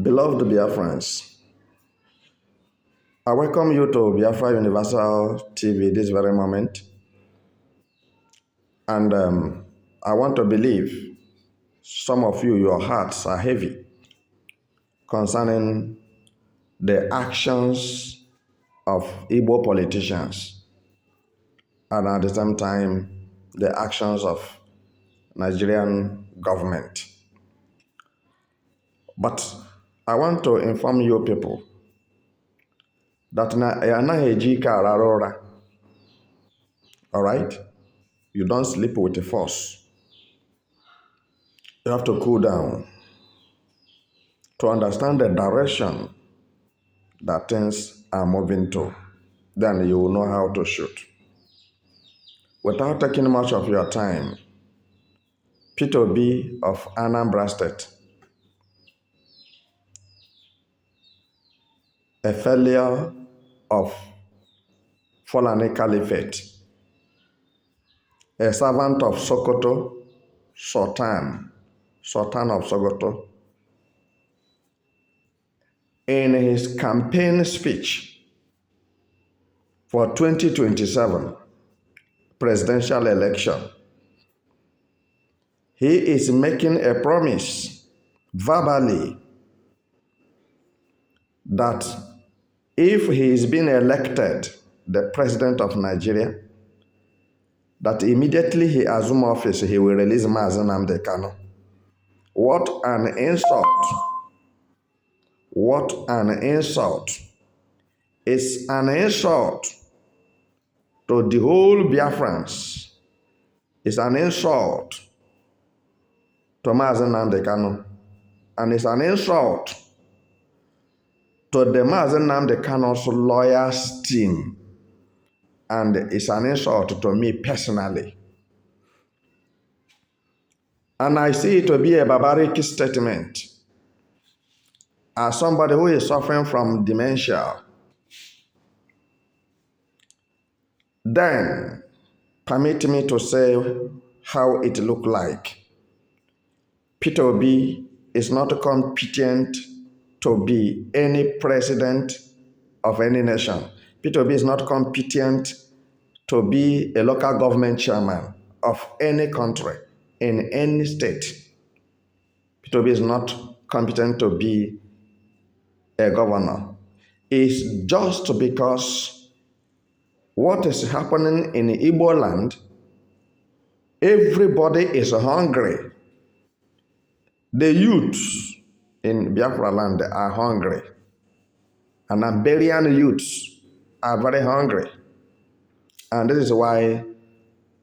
Beloved Biafrans, I welcome you to Biafra Universal TV this very moment. And I want to believe some of you, your hearts are heavy concerning the actions of Igbo politicians and at the same time, the actions of Nigerian government. But I want to inform you people that all right? You don't sleep with the force. You have to cool down to understand the direction that things are moving to. Then you will know how to shoot. Without taking much of your time, Peter Obi of Anambra State, a failure of Fulani Caliphate, a servant of Sokoto, Sultan of Sokoto, in his campaign speech for 2027 presidential election, he is making a promise verbally that if he is being elected the president of Nigeria, that immediately he assumes office, he will release Mazi Nnamdi Kanu. What an insult. What an insult. It's an insult to the whole Biafrans. It's an insult to Mazi Nnamdi Kanu. And it's an insult to the Mazi Nnamdi Kanu's lawyers team. And it's an insult to me personally. And I see it to be a barbaric statement. As somebody who is suffering from dementia, then permit me to say how it looked like. Peter Obi is not competent to be any president of any nation. Peter Obi is not competent to be a local government chairman of any country in any state. Peter Obi is not competent to be a governor. It's just because what is happening in Igbo land, everybody is hungry. The youths in Biafra land are hungry. And Iberian youths are very hungry. And this is why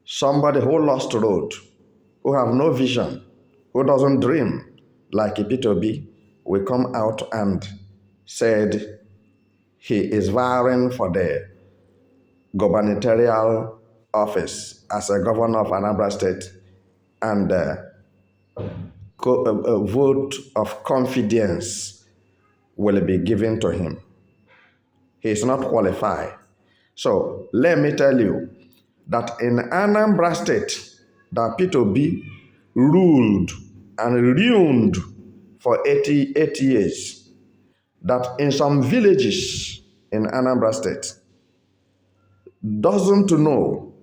somebody who lost road, who have no vision, who doesn't dream, like Peter Obi, will come out and said he is vying for the gubernatorial office as a governor of Anambra State, and a vote of confidence will be given to him. He is not qualified. So let me tell you that in Anambra State, that Peter Obi ruled and ruined for 88 years, that in some villages in Anambra State doesn't know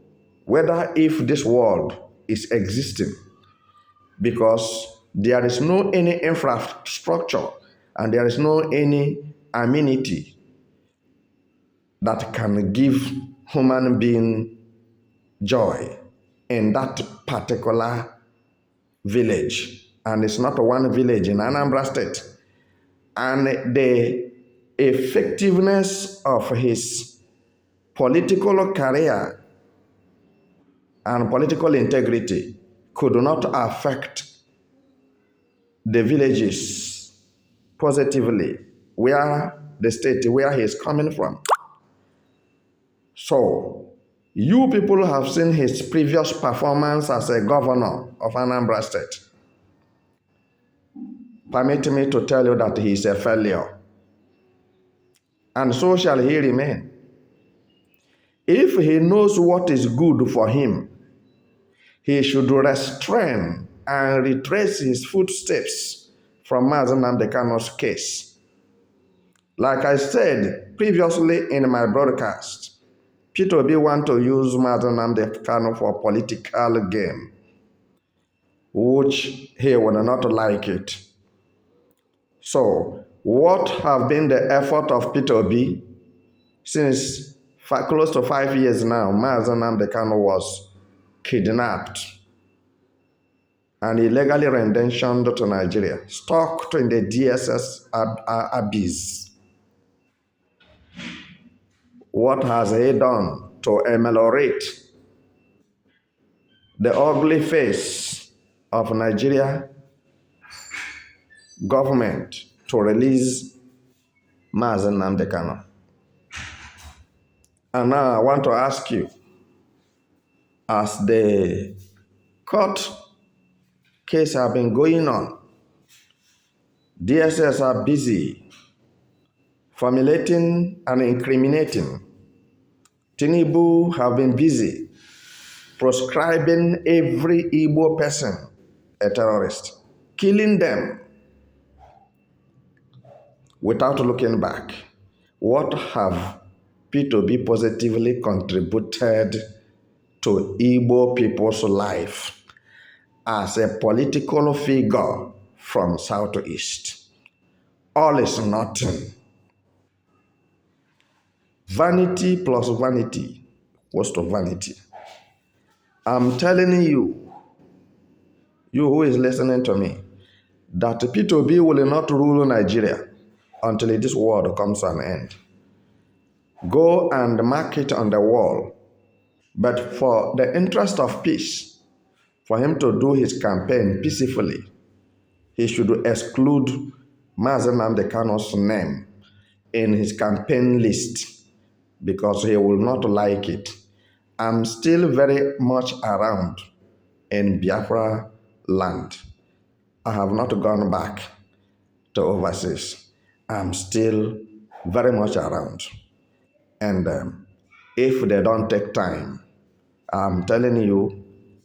whether if this world is existing, because there is no any infrastructure and there is no any amenity that can give human being joy in that particular village. And it's not one village in Anambra State. And the effectiveness of his political career and political integrity could not affect the villages positively, where the state where he is coming from. So, you people have seen his previous performance as a governor of Anambra State. Permit me to tell you that he is a failure. And so shall he remain. If he knows what is good for him, he should restrain and retrace his footsteps from Mazi Nnamdi Kanu's case. Like I said previously in my broadcast, Peter Obi want to use Mazi Nnamdi Kanu for political game, which he would not like it. So, what have been the effort of Peter Obi since close to 5 years now? Mazi Nnamdi Kanu was kidnapped and illegally renditioned to Nigeria, stuck in the DSS abyss. What has he done to ameliorate the ugly face of Nigeria government to release Mazi Nnamdi Kanu? And now I want to ask you, as the court case have been going on, DSS are busy formulating and incriminating. Tinubu have been busy proscribing every Igbo person a terrorist, killing them without looking back. What have P2B positively contributed to Igbo people's life as a political figure from Southeast? All is nothing. Vanity plus vanity equals to vanity. I'm telling you, you who is listening to me, that P2B will not rule Nigeria until this world comes to an end. Go and mark it on the wall. But for the interest of peace, for him to do his campaign peacefully, he should exclude Mazi Nnamdi Kanu's name in his campaign list because he will not like it. I'm still very much around in Biafra land. I have not gone back to overseas. I'm still very much around. And if they don't take time, I'm telling you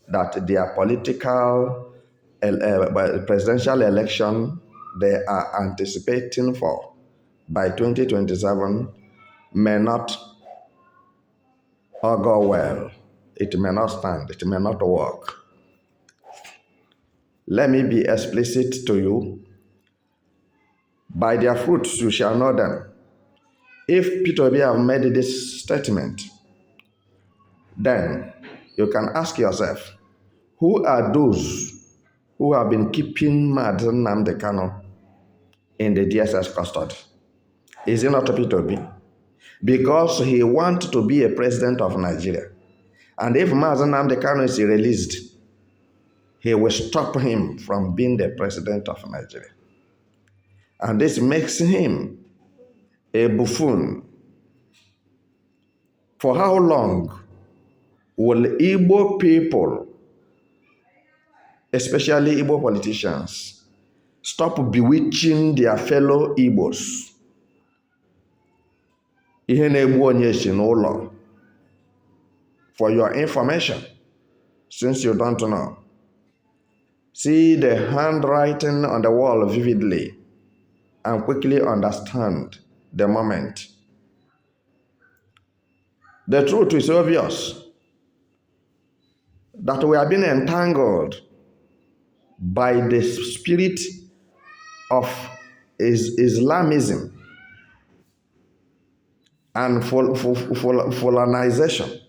that their political presidential election they are anticipating for by 2027 may not go well. It may not stand. It may not work. Let me be explicit to you. By their fruits you shall know them. If Peter Obi have made this statement, then you can ask yourself, who are those who have been keeping Mazi Nnamdi Kanu in the DSS custody? Is it not Peter Obi? Because he wants to be a president of Nigeria. And if Mazi Nnamdi Kanu is released, he will stop him from being the president of Nigeria. And this makes him a buffoon. For how long will Igbo people, especially Igbo politicians, stop bewitching their fellow Igbos? Ihe na-egbu onye si n'ụlọ. For your information, since you don't know, see the handwriting on the wall vividly and quickly understand the moment. The truth is obvious that we are being entangled by the spirit of Islamism and colonization.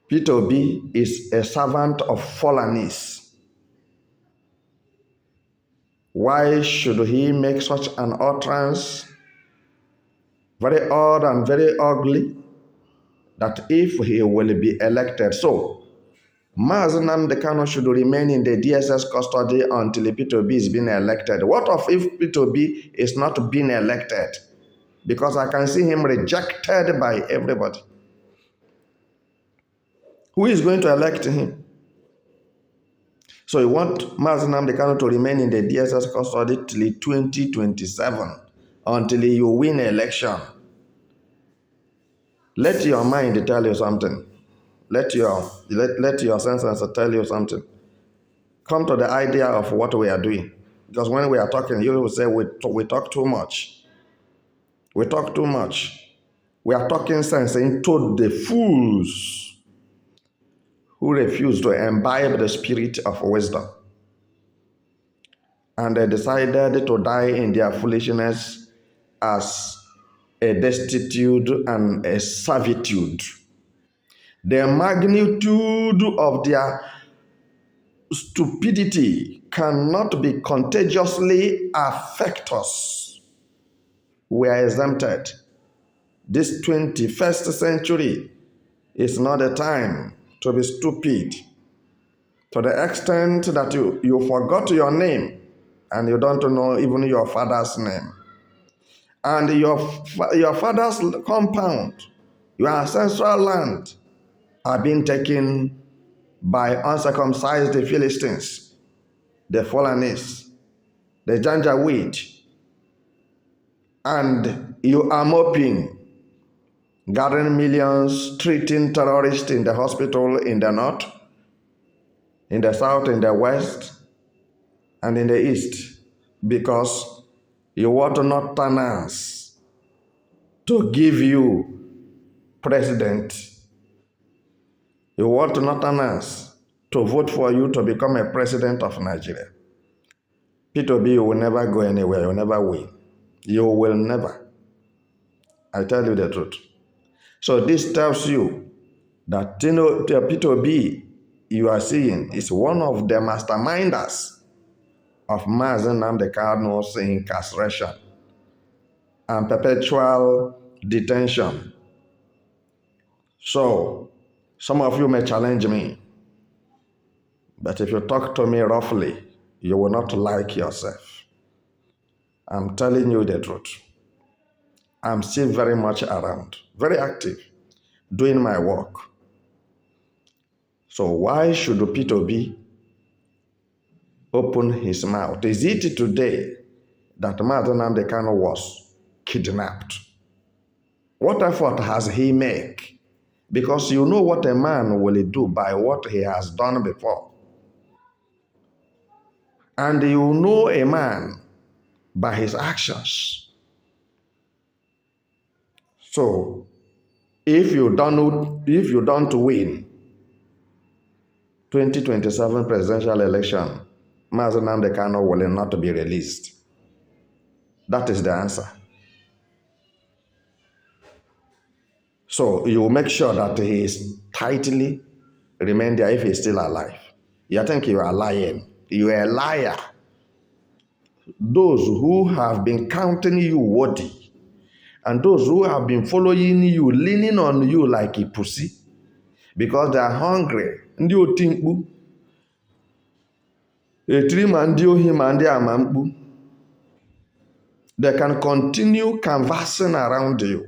Peter Obi is a servant of fallenness. Why should he make such an utterance? Very odd and very ugly, that if he will be elected. So, Mazi Nnamdi Kanu should remain in the DSS custody until Peter Obi is being elected. What of if Peter Obi is not being elected? Because I can see him rejected by everybody. Who is going to elect him? So you want Mazi Nnamdi Kanu to remain in the DSS custody till 2027, until you win election. Let your mind tell you something. Let your senses tell you something. come to the idea of what we are doing. Because when we are talking, you will say we talk too much. We talk too much. We are talking sense into the fools who refuse to imbibe the spirit of wisdom. And they decided to die in their foolishness as a destitute and a servitude. The magnitude of their stupidity cannot be contagiously affect us. We are exempted. This 21st century is not a time to be stupid to the extent that you forgot your name and you don't know even your father's name. And your father's compound, your ancestral land, are being taken by uncircumcised Philistines, the Fulanists, the Janjaweed, and you are moping, gathering millions, treating terrorists in the hospital in the north, in the south, in the west, and in the east, because you want Northerners to give you president. You want Northerners to vote for you to become a president of Nigeria. Peter Obi, you will never go anywhere. You will never win. You will never. I tell you the truth. So this tells you that Peter Obi you are seeing is one of the masterminders of Mazi Nnamdi Kanu's incarceration and perpetual detention. So some of you may challenge me, but if you talk to me roughly, you will not like yourself. I'm telling you the truth. I'm still very much around, very active, doing my work. So why should Peter Obi open his mouth? Is it today that Mazi Nnamdi Kanu was kidnapped? What effort has he made? Because you know what a man will do by what he has done before. And you know a man by his actions. So if you don't win 2027 presidential election, Mazi Nnamdi Kanu will not be released. That is the answer. So you make sure that he is tightly remain there if he's still alive. You think you are lying. You are a liar. Those who have been counting you worthy and those who have been following you, leaning on you like a pussy because they are hungry. Ndị oti mkpu, etiri ma ndị ohi ma ndị ama mkpu. They can continue canvassing around you.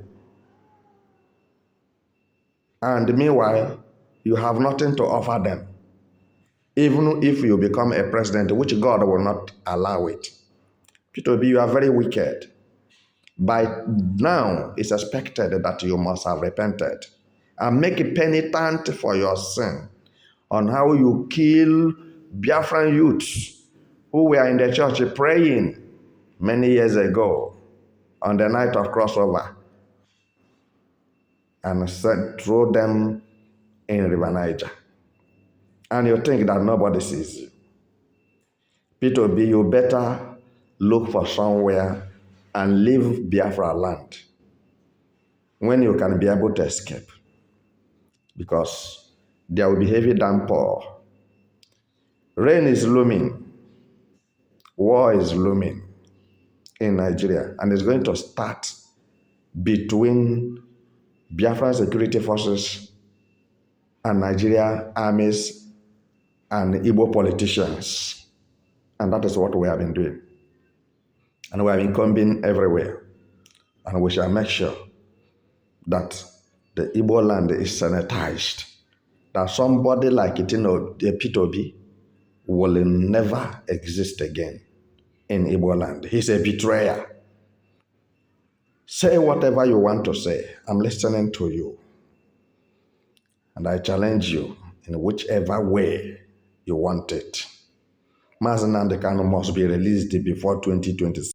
And meanwhile, you have nothing to offer them. Even if you become a president, which God will not allow it. Peter Obi, you are very wicked. By now, it's expected that you must have repented and make a penitent for your sin on how you kill Biafran youths who were in the church praying many years ago on the night of crossover and throw them in River Niger. And you think that nobody sees you. Peter Obi, you better look for somewhere and leave Biafra land when you can be able to escape. Because there will be heavy downpour. Rain is looming. War is looming in Nigeria. And it's going to start between Biafran security forces and Nigeria armies and Igbo politicians. And that is what we have been doing. And we have been combing everywhere. And we shall make sure that the Igbo land is sanitized. That somebody like Peter Obi will never exist again in Igbo land. He's a betrayer. Say whatever you want to say. I'm listening to you. And I challenge you in whichever way you want it. Mazi Nnamdi Kanu must be released before 2026.